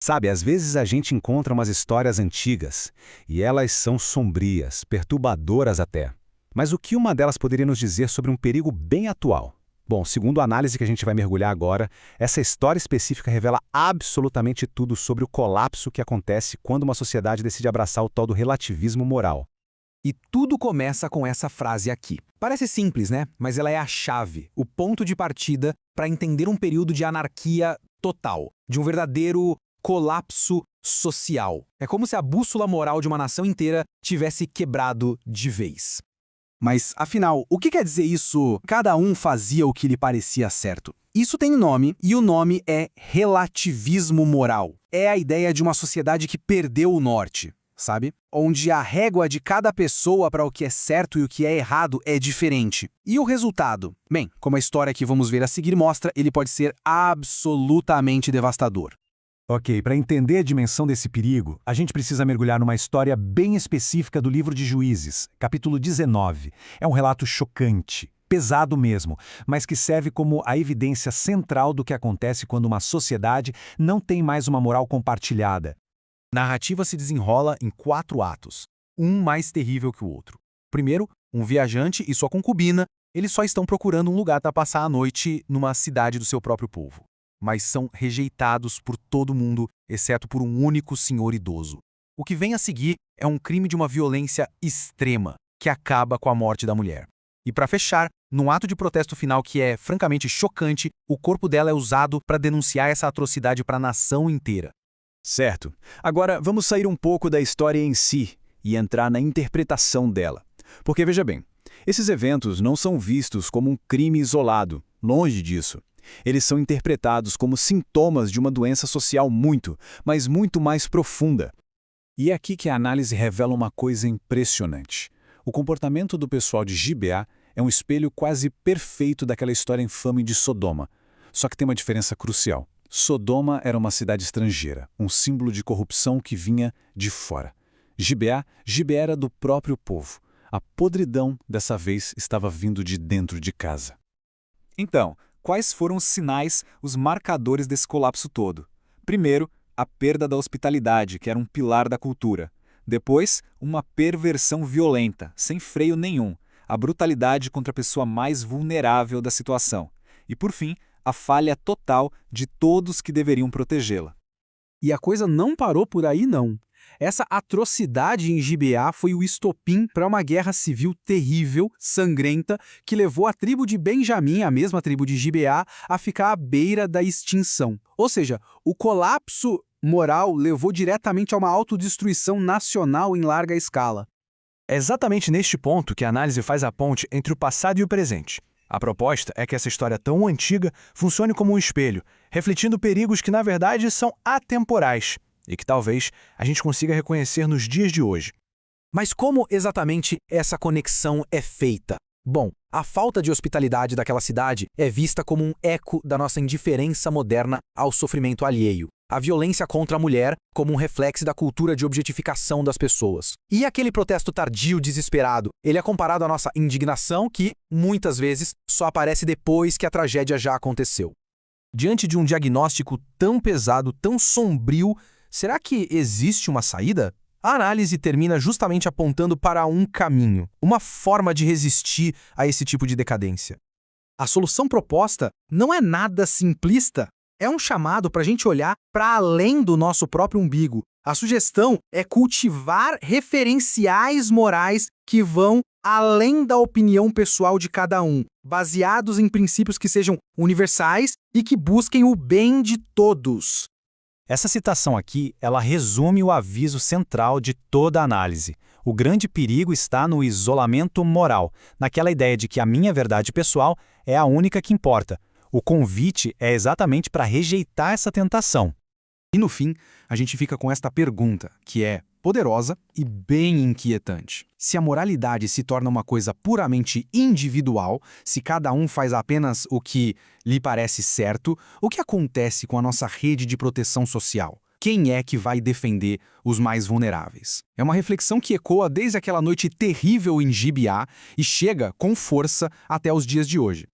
Sabe, às vezes a gente encontra umas histórias antigas e elas são sombrias, perturbadoras até. Mas o que uma delas poderia nos dizer sobre um perigo bem atual? Bom, segundo a análise que a gente vai mergulhar agora, essa história específica revela absolutamente tudo sobre o colapso que acontece quando uma sociedade decide abraçar o tal do relativismo moral. E tudo começa com essa frase aqui. Parece simples, né? Mas ela é a chave, o ponto de partida para entender um período de anarquia total, de um verdadeiro colapso social. É como se a bússola moral de uma nação inteira tivesse quebrado de vez. Mas, afinal, o que quer dizer isso? Cada um fazia o que lhe parecia certo. Isso tem nome, e o nome é relativismo moral. É a ideia de uma sociedade que perdeu o norte, sabe? Onde a régua de cada pessoa para o que é certo e o que é errado é diferente. E o resultado? Bem, como a história que vamos ver a seguir mostra, ele pode ser absolutamente devastador. Ok, para entender a dimensão desse perigo, a gente precisa mergulhar numa história bem específica do livro de Juízes, capítulo 19. É um relato chocante, pesado mesmo, mas que serve como a evidência central do que acontece quando uma sociedade não tem mais uma moral compartilhada. A narrativa se desenrola em 4 atos, um mais terrível que o outro. Primeiro, um viajante e sua concubina, eles só estão procurando um lugar para passar a noite numa cidade do seu próprio povo. Mas são rejeitados por todo mundo, exceto por um único senhor idoso. O que vem a seguir é um crime de uma violência extrema, que acaba com a morte da mulher. E para fechar, num ato de protesto final que é francamente chocante, o corpo dela é usado para denunciar essa atrocidade para a nação inteira. Certo. Agora vamos sair um pouco da história em si e entrar na interpretação dela. Porque veja bem, esses eventos não são vistos como um crime isolado, longe disso. Eles são interpretados como sintomas de uma doença social mas muito mais profunda. E é aqui que a análise revela uma coisa impressionante. O comportamento do pessoal de Gibeá é um espelho quase perfeito daquela história infame de Sodoma. Só que tem uma diferença crucial. Sodoma era uma cidade estrangeira, um símbolo de corrupção que vinha de fora. Gibeá era do próprio povo. A podridão, dessa vez, estava vindo de dentro de casa. Então, quais foram os sinais, os marcadores desse colapso todo? Primeiro, a perda da hospitalidade, que era um pilar da cultura. Depois, uma perversão violenta, sem freio nenhum, a brutalidade contra a pessoa mais vulnerável da situação. E, por fim, a falha total de todos que deveriam protegê-la. E a coisa não parou por aí, não. Essa atrocidade em Gibeá foi o estopim para uma guerra civil terrível, sangrenta, que levou a tribo de Benjamim, a mesma tribo de Gibeá, a ficar à beira da extinção. Ou seja, o colapso moral levou diretamente a uma autodestruição nacional em larga escala. É exatamente neste ponto que a análise faz a ponte entre o passado e o presente. A proposta é que essa história tão antiga funcione como um espelho, refletindo perigos que, na verdade, são atemporais e que talvez a gente consiga reconhecer nos dias de hoje. Mas como exatamente essa conexão é feita? Bom, a falta de hospitalidade daquela cidade é vista como um eco da nossa indiferença moderna ao sofrimento alheio. A violência contra a mulher como um reflexo da cultura de objetificação das pessoas. E aquele protesto tardio, desesperado, ele é comparado à nossa indignação que, muitas vezes, só aparece depois que a tragédia já aconteceu. Diante de um diagnóstico tão pesado, tão sombrio, será que existe uma saída? A análise termina justamente apontando para um caminho, uma forma de resistir a esse tipo de decadência. A solução proposta não é nada simplista. É um chamado para a gente olhar para além do nosso próprio umbigo. A sugestão é cultivar referenciais morais que vão além da opinião pessoal de cada um, baseados em princípios que sejam universais e que busquem o bem de todos. Essa citação aqui, ela resume o aviso central de toda a análise. O grande perigo está no isolamento moral, naquela ideia de que a minha verdade pessoal é a única que importa. O convite é exatamente para rejeitar essa tentação. E no fim, a gente fica com esta pergunta, que é poderosa e bem inquietante. Se a moralidade se torna uma coisa puramente individual, se cada um faz apenas o que lhe parece certo, o que acontece com a nossa rede de proteção social? Quem é que vai defender os mais vulneráveis? É uma reflexão que ecoa desde aquela noite terrível em Gibeá e chega com força até os dias de hoje.